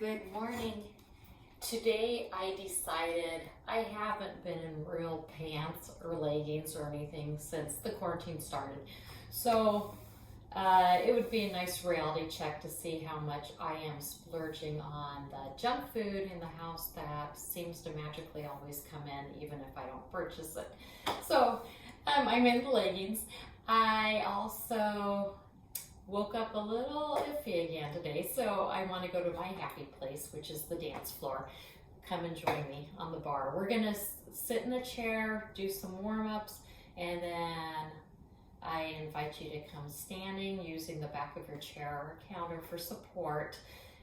Good morning. Today I decided I haven't been in real pants or leggings or anything since the quarantine started. So it would be a nice reality check to see how much I am splurging on the junk food in the house that seems to magically always come in even if I don't purchase it. So I'm in the leggings. I also woke up a little iffy again today, so I want to go to my happy place, which is the dance floor. Come and join me on the bar. We're gonna sit in a chair, do some warm-ups, and then I invite you to come standing using the back of your chair or counter for support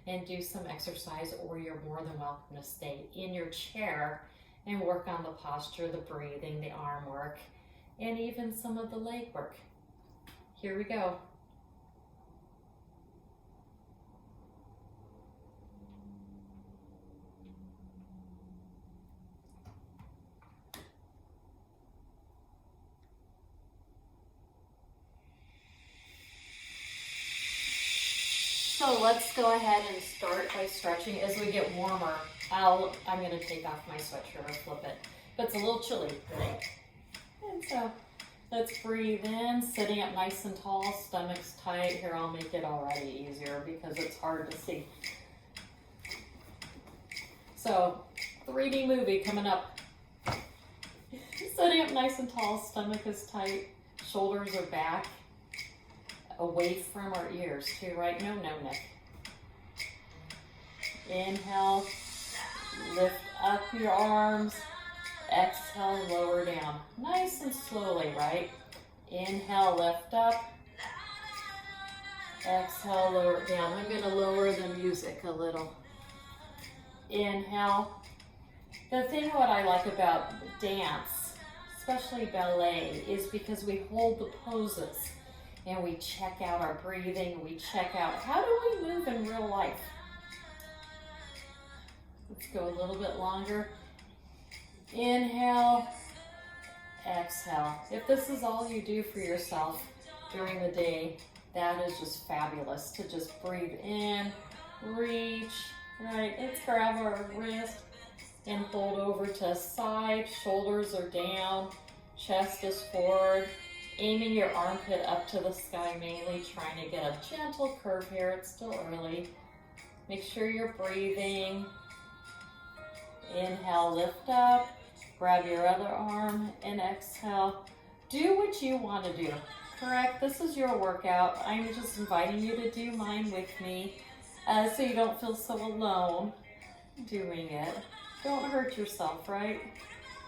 and do some exercise, or you're more than welcome to stay in your chair and work on the posture, the breathing, the arm work, and even some of the leg work. Here we go. So let's go ahead and start by stretching. As we get warmer, I'm going to take off my sweatshirt or flip it, but it's a little chilly today. And so let's breathe in, sitting up nice and tall, stomach's tight. Here, I'll make it already easier because it's hard to see. So 3D movie coming up. Sitting up nice and tall, stomach is tight, shoulders are back, away from our ears too, right? No neck. Inhale, lift up your arms. Exhale, lower down. Nice and slowly, right? Inhale, lift up. Exhale, lower down. I'm going to lower the music a little. Inhale. The thing what I like about dance, especially ballet, is because we hold the poses and we check out our breathing, we check out how do we move in real life. Let's go a little bit longer. Inhale, exhale. If this is all you do for yourself during the day, that is just fabulous, to just breathe in, reach, right? Let's grab our wrist and hold over to side, shoulders are down, chest is forward. Aiming your armpit up to the sky, mainly trying to get a gentle curve here. It's still early. Make sure you're breathing. Inhale, lift up. Grab your other arm and exhale. Do what you want to do, correct? This is your workout. I'm just inviting you to do mine with me so you don't feel so alone doing it. Don't hurt yourself, right?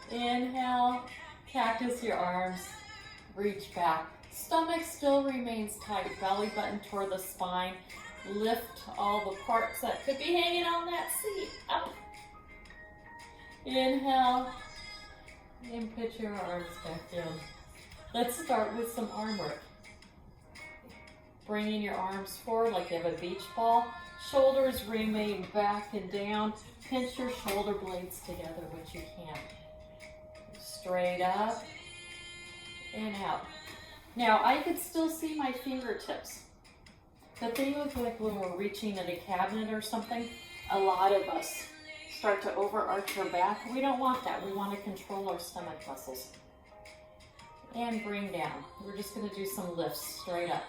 Inhale, cactus your arms. Reach back. Stomach still remains tight. Belly button toward the spine. Lift all the parts that could be hanging on that seat up. Inhale. And put your arms back down. Let's start with some arm work. Bringing your arms forward like you have a beach ball. Shoulders remain back and down. Pinch your shoulder blades together, which you can. Straight up. And out. Now I could still see my fingertips. The thing with like when we're reaching at a cabinet or something, a lot of us start to overarch our back. We don't want that. We want to control our stomach muscles. And bring down. We're just going to do some lifts straight up.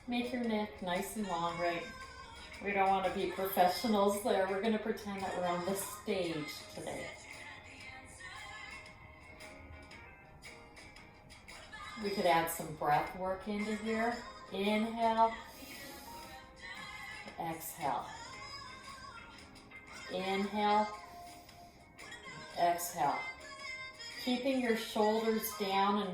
Make your neck nice and long, right? We don't want to be professionals there. We're going to pretend that we're on the stage today. We could add some breath work into here. Inhale. Exhale. Inhale. Exhale. Keeping your shoulders down and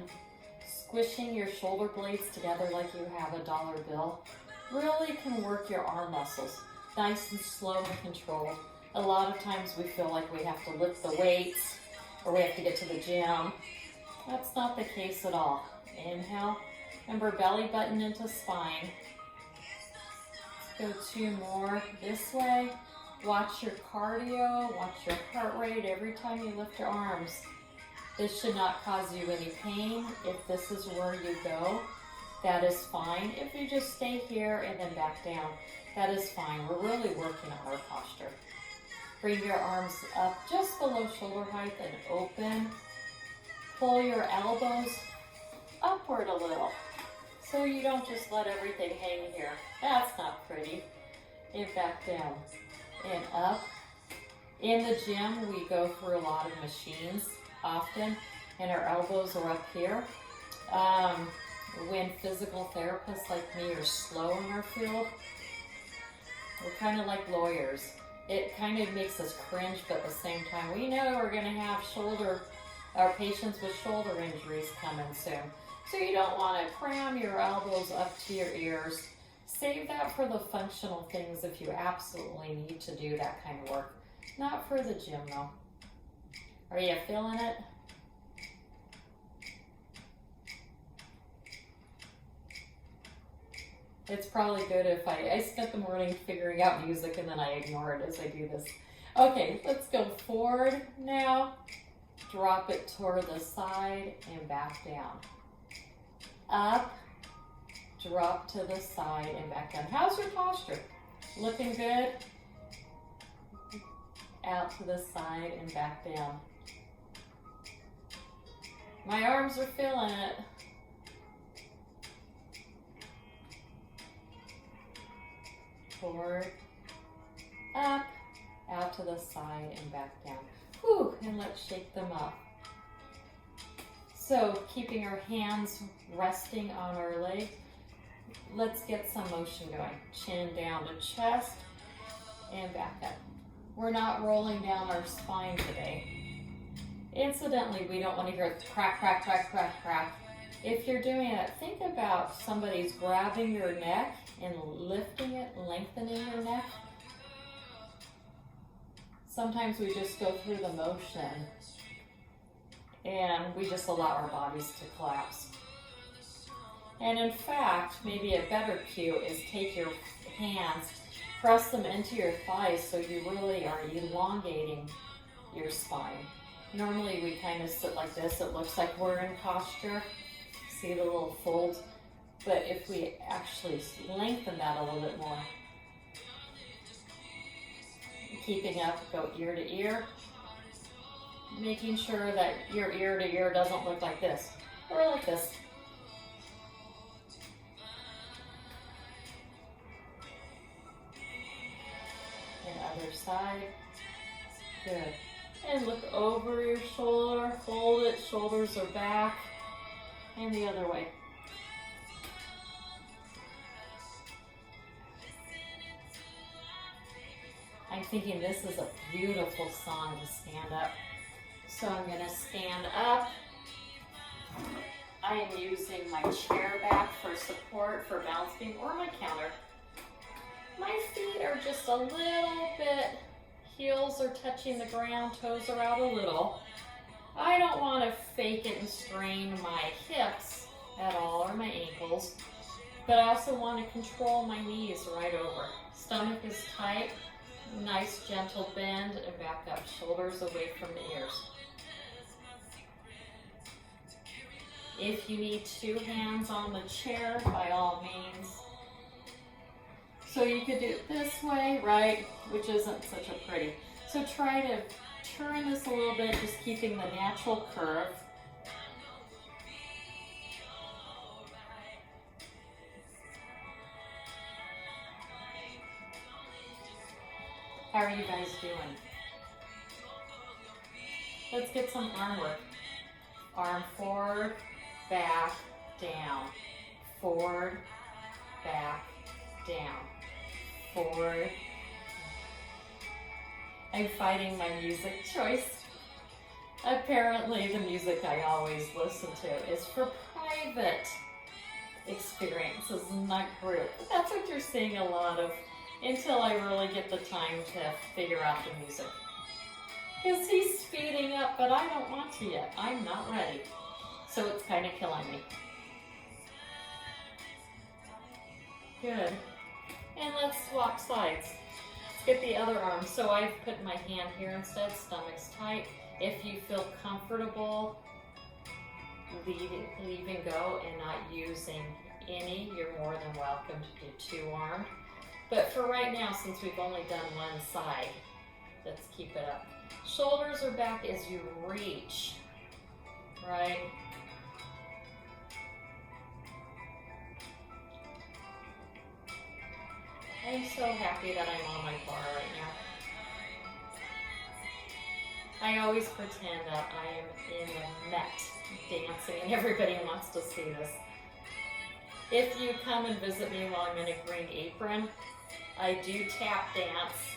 squishing your shoulder blades together like you have a dollar bill really can work your arm muscles. Nice and slow and controlled. A lot of times we feel like we have to lift the weights or we have to get to the gym. That's not the case at all. Inhale. Remember, belly button into spine. Let's go 2 more this way. Watch your cardio, watch your heart rate every time you lift your arms. This should not cause you any pain if this is where you go. that is fine. If you just stay here and then back down, that is fine. We're really working on our posture. Bring your arms up just below shoulder height and open. Pull your elbows upward a little, so you don't just let everything hang here. That's not pretty. And back down and up. In the gym, we go through a lot of machines often, and our elbows are up here. When physical therapists like me are slow in our field, we're kind of like lawyers. It kind of makes us cringe, but at the same time, we know we're going to have our patients with shoulder injuries coming soon. So you don't want to cram your elbows up to your ears. Save that for the functional things if you absolutely need to do that kind of work. Not for the gym though. Are you feeling it? It's probably good if I spent the morning figuring out music and then I ignore it as I do this. Okay, let's go forward now. Drop it toward the side and back down. Up, drop to the side and back down. How's your posture? Looking good? Out to the side and back down. My arms are feeling it. Forward, up, out to the side and back down. Whew, and let's shake them up. So keeping our hands resting on our leg, let's get some motion going. Chin down to chest and back up. We're not rolling down our spine today. Incidentally, we don't want to hear crack, crack, crack, crack, crack. If you're doing that, think about somebody's grabbing your neck and lifting it, lengthening your neck. Sometimes we just go through the motion and we just allow our bodies to collapse. And in fact, maybe a better cue is take your hands, press them into your thighs so you really are elongating your spine. Normally we kind of sit like this. It looks like we're in posture. See the little folds? But if we actually lengthen that a little bit more, keeping up, go ear to ear, making sure that your ear to ear doesn't look like this or like this. And other side, good. And look over your shoulder, hold it, shoulders are back, and the other way. I'm thinking this is a beautiful song to stand up. So I'm going to stand up. I am using my chair back for support, for balancing, or my counter. My feet are just a little bit, heels are touching the ground, toes are out a little. I don't want to fake it and strain my hips at all, or my ankles, but I also want to control my knees right over. Stomach is tight. Nice gentle bend and back up, shoulders away from the ears. If you need two hands on the chair, by all means. So you could do it this way, right, which isn't such a pretty. So try to turn this a little bit, just keeping the natural curve. How are you guys doing? Let's get some arm work. Arm forward, back, down. Forward, back, down. Forward. I'm fighting my music choice. Apparently the music I always listen to is for private experiences, not group. That's what you're seeing a lot of. Until I really get the time to figure out the music. Because he's speeding up, but I don't want to yet. I'm not ready. So it's kind of killing me. Good. And let's swap sides. Let's get the other arm. So I've put my hand here instead, stomach's tight. If you feel comfortable leaving go and not using any, you're more than welcome to do 2 arm. But for right now, since we've only done one side, let's keep it up. Shoulders are back as you reach, right? I'm so happy that I'm on my bar right now. I always pretend that I am in the Met dancing and everybody wants to see this. If you come and visit me while I'm in a green apron, I do tap dance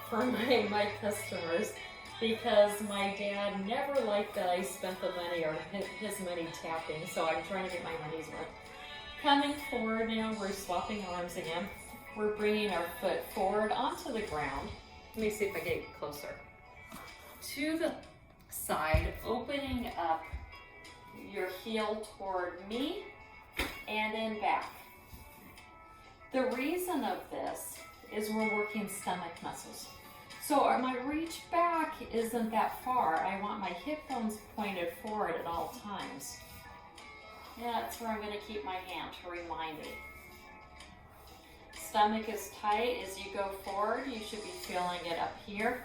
for my customers because my dad never liked that I spent the money or his money tapping, so I'm trying to get my money's worth. Coming forward now, we're swapping arms again. We're bringing our foot forward onto the ground. Let me see if I get closer. To the side, opening up your heel toward me and then back. The reason of this is we're working stomach muscles. So my reach back isn't that far. I want my hip bones pointed forward at all times. Yeah, that's where I'm going to keep my hand to remind me. Stomach is tight. As you go forward, you should be feeling it up here.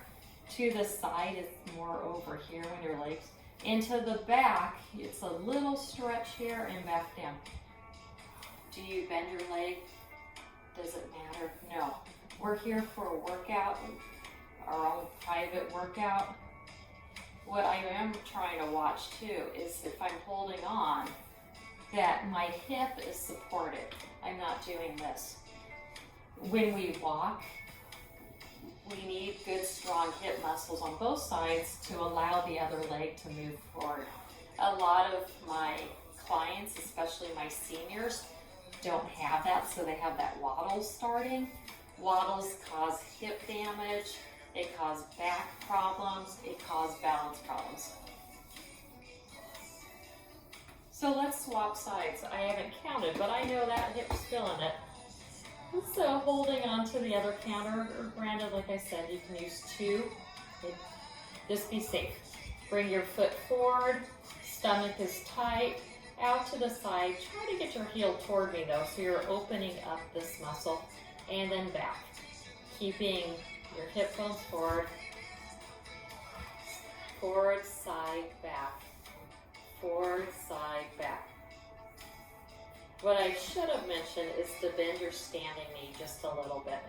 To the side, it's more over here when your legs. Into the back, it's a little stretch here and back down. Do you bend your leg? Does it matter? No. We're here for a workout, our own private workout. What I am trying to watch too is if I'm holding on, that my hip is supported. I'm not doing this. When we walk, we need good strong hip muscles on both sides to allow the other leg to move forward. A lot of my clients, especially my seniors, don't have that, so they have that waddle starting. Waddles cause hip damage, it causes back problems, it causes balance problems. So let's swap sides. I haven't counted, but I know that hip's feeling it. So holding on to the other counter, or granted, like I said, you can use 2. Just be safe. Bring your foot forward, stomach is tight, out to the side. Try to get your heel toward me though, so you're opening up this muscle, and then back. Keeping your hip bones forward, forward, side, back, forward, side, back. What I should have mentioned is to bend your standing knee just a little bit.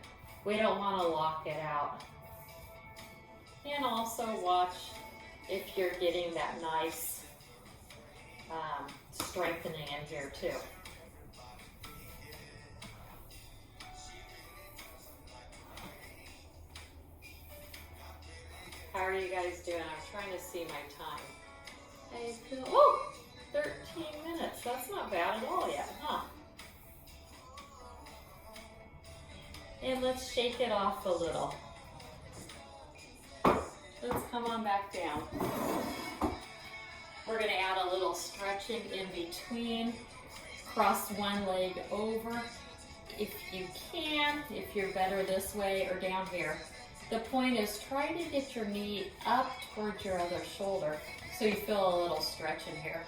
We don't want to lock it out. And also watch if you're getting that nice strengthening in here too. How are you guys doing? I'm trying to see my time. I feel, oh, 13 minutes. That's not bad at all yet, huh? And let's shake it off a little. Let's come on back down. We're going to add a little stretching in between. Cross one leg over. If you can, if you're better this way or down here. The point is try to get your knee up towards your other shoulder so you feel a little stretch in here.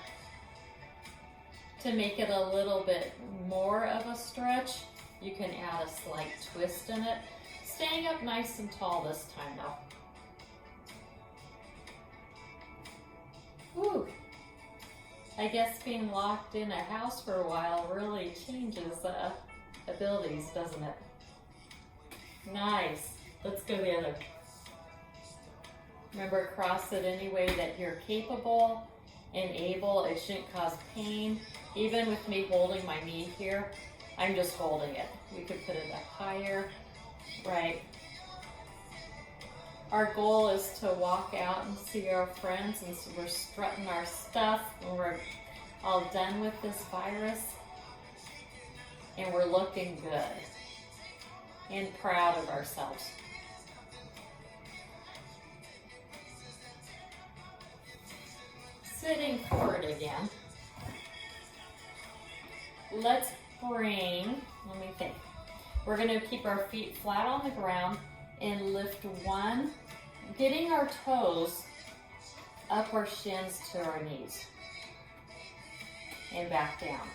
To make it a little bit more of a stretch, you can add a slight twist in it. Staying up nice and tall this time though. Whew. I guess being locked in a house for a while really changes abilities, doesn't it? Nice. Let's go the other. Remember, cross it any way that you're capable and able. It shouldn't cause pain. Even with me holding my knee here, I'm just holding it. We could put it up higher, right? Our goal is to walk out and see our friends, and so we're strutting our stuff when we're all done with this virus, and we're looking good and proud of ourselves. Sitting forward again. Let's bring, let me think. We're going to keep our feet flat on the ground and lift one, getting our toes up our shins to our knees and back down.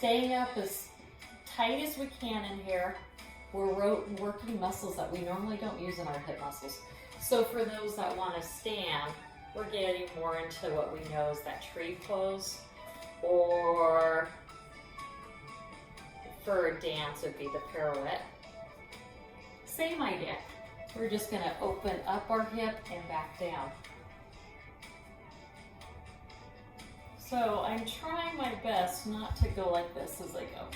staying up as tight as we can in here. We're working muscles that we normally don't use in our hip muscles. So for those that want to stand, we're getting more into what we know is that tree pose, or for a dance would be the pirouette. Same idea. We're just going to open up our hip and back down. So I'm trying my best not to go like this as I go.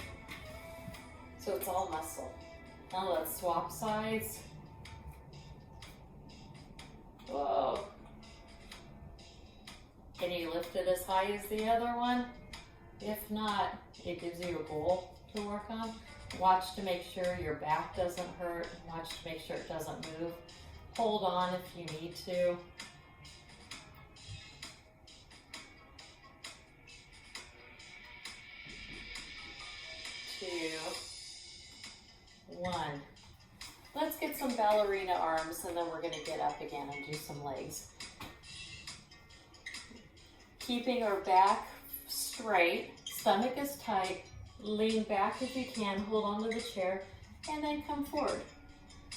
So it's all muscle. Now let's swap sides. Whoa. Can you lift it as high as the other one? If not, it gives you a goal to work on. Watch to make sure your back doesn't hurt. Watch to make sure it doesn't move. Hold on if you need to. 2, 1. Let's get some ballerina arms, and then we're going to get up again and do some legs. Keeping our back straight, stomach is tight, lean back if you can, hold onto the chair, and then come forward.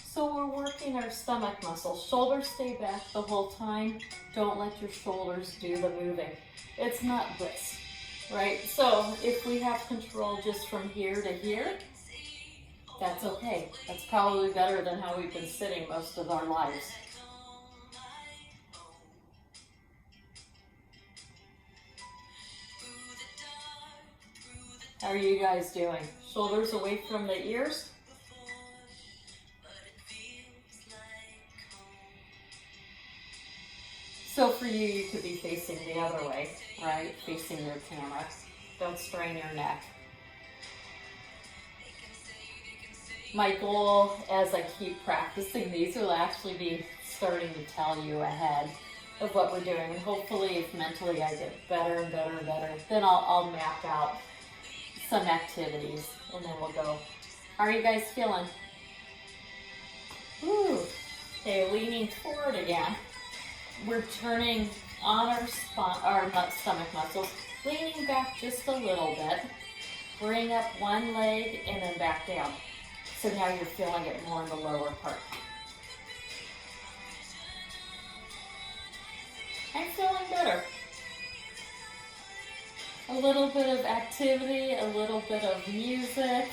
So we're working our stomach muscles. Shoulders stay back the whole time. Don't let your shoulders do the moving. It's not this, right? So if we have control just from here to here, that's okay. That's probably better than how we've been sitting most of our lives. How are you guys doing? Shoulders away from the ears? So for you, you could be facing the other way, right? Facing your camera. Don't strain your neck. My goal as I keep practicing these will actually be starting to tell you ahead of what we're doing. And hopefully if mentally I get better and better and better, then I'll map out some activities and then we'll go. How are you guys feeling? Woo. Okay, leaning forward again. We're turning on our stomach muscles, leaning back just a little bit. Bring up one leg and then back down. So now you're feeling it more in the lower part. I'm feeling better. A little bit of activity, a little bit of music.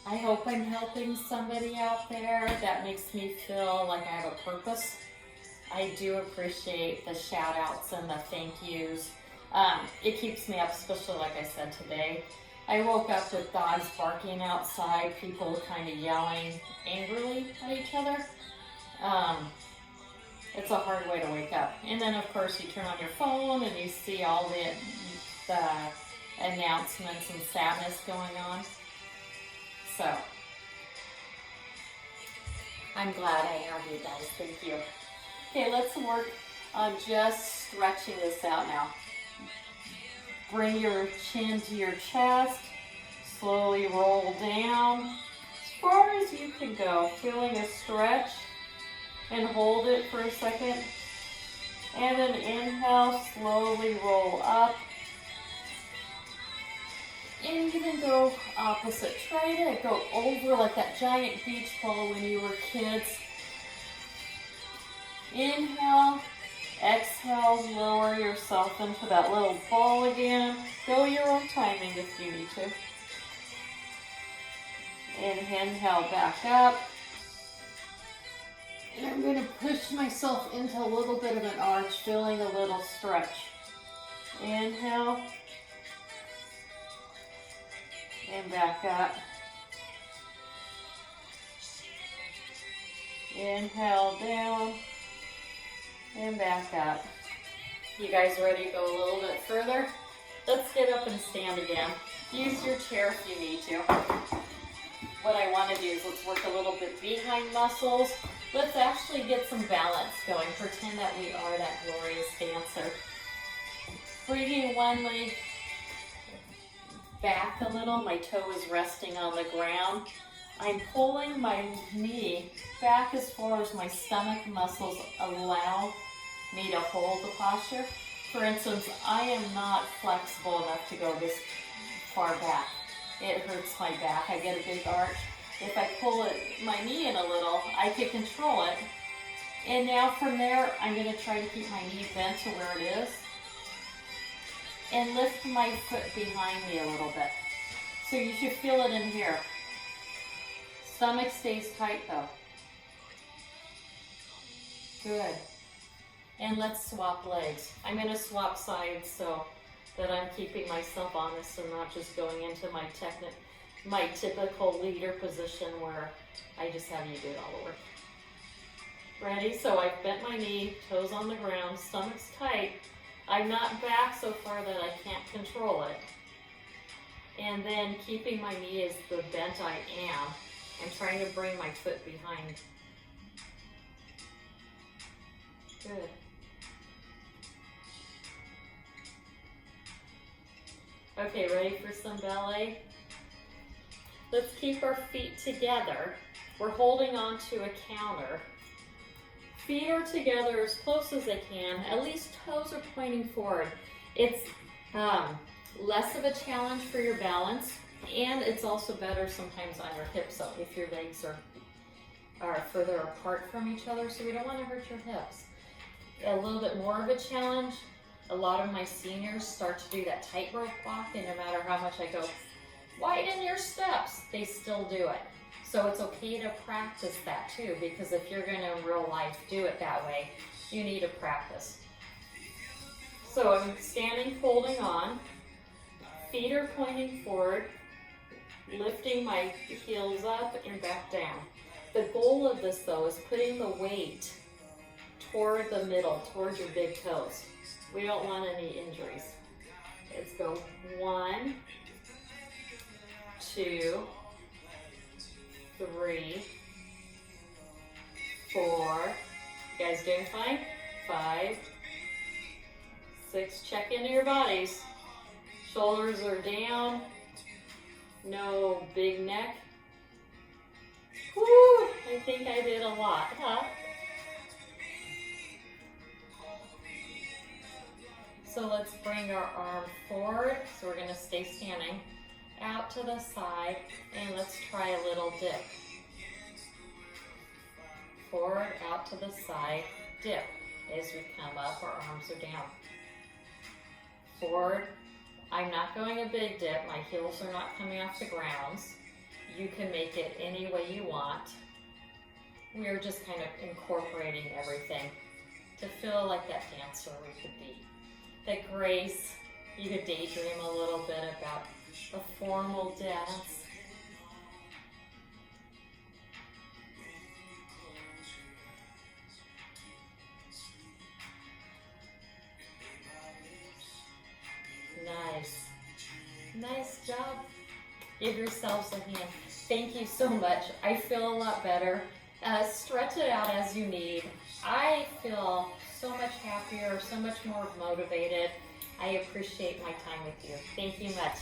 I hope I'm helping somebody out there. That makes me feel like I have a purpose. I do appreciate the shout outs and the thank yous. It keeps me up, especially like I said today. I woke up with dogs barking outside, people kind of yelling angrily at each other. It's a hard way to wake up. And then of course you turn on your phone and you see all the announcements and sadness going on. So, I'm glad I have you guys. Thank you. Okay, let's work on just stretching this out now. Bring your chin to your chest. Slowly roll down as far as you can go. Feeling a stretch. And hold it for a second. And then inhale, slowly roll up. And even go opposite. Try to go over like that giant beach ball when you were kids. Inhale, exhale, lower yourself into that little ball again. Go your own timing if you need to. And inhale back up. And I'm going to push myself into a little bit of an arch, feeling a little stretch. Inhale. And back up. Inhale down. And back up. You guys ready to go a little bit further? Let's get up and stand again. Use your chair if you need to. What I want to do is let's work a little bit behind muscles. Let's actually get some balance going. Pretend that we are that glorious dancer. Bringing one leg back a little. My toe is resting on the ground. I'm pulling my knee back as far as my stomach muscles allow me to hold the posture. For instance, I am not flexible enough to go this far back. It hurts my back. I get a big arch. If I pull my knee in a little, I can control it. And now from there, I'm going to try to keep my knee bent to where it is. And lift my foot behind me a little bit. So you should feel it in here. Stomach stays tight though. Good. And let's swap legs. I'm going to swap sides so that I'm keeping myself honest and not just going into my typical leader position where I just have you do it all the work. Ready? So I've bent my knee, toes on the ground, stomach's tight. I'm not back so far that I can't control it. And then keeping my knee as the bent I am, and trying to bring my foot behind. Good. Okay, ready for some ballet? Let's keep our feet together. We're holding on to a counter. Feet are together as close as they can. At least toes are pointing forward. It's less of a challenge for your balance, and it's also better sometimes on your hips if your legs are further apart from each other, so we don't want to hurt your hips. A little bit more of a challenge, a lot of my seniors start to do that tightrope walk, and no matter how much I go, widen your steps, they still do it. So it's okay to practice that too, because if you're going to in real life do it that way, you need to practice. So I'm standing, holding on, feet are pointing forward, lifting my heels up and back down. The goal of this though is putting the weight toward the middle, towards your big toes. We don't want any injuries. Let's go 1, 2, 3, 4. You guys doing fine? 5, 6. Check into your bodies. Shoulders are down. No big neck. Woo! I think I did a lot, huh? So let's bring our arm forward. So we're going to stay standing. Out to the side, and let's try a little dip. Forward, out to the side, dip. As we come up, our arms are down. Forward. I'm not going a big dip. My heels are not coming off the grounds. You can make it any way you want. We're just kind of incorporating everything to feel like that dancer we could be. That grace, you could daydream a little bit about a formal dance. Nice. Nice job. Give yourselves a hand. Thank you so much. I feel a lot better. Stretch it out as you need. I feel so much happier, so much more motivated. I appreciate my time with you. Thank you much.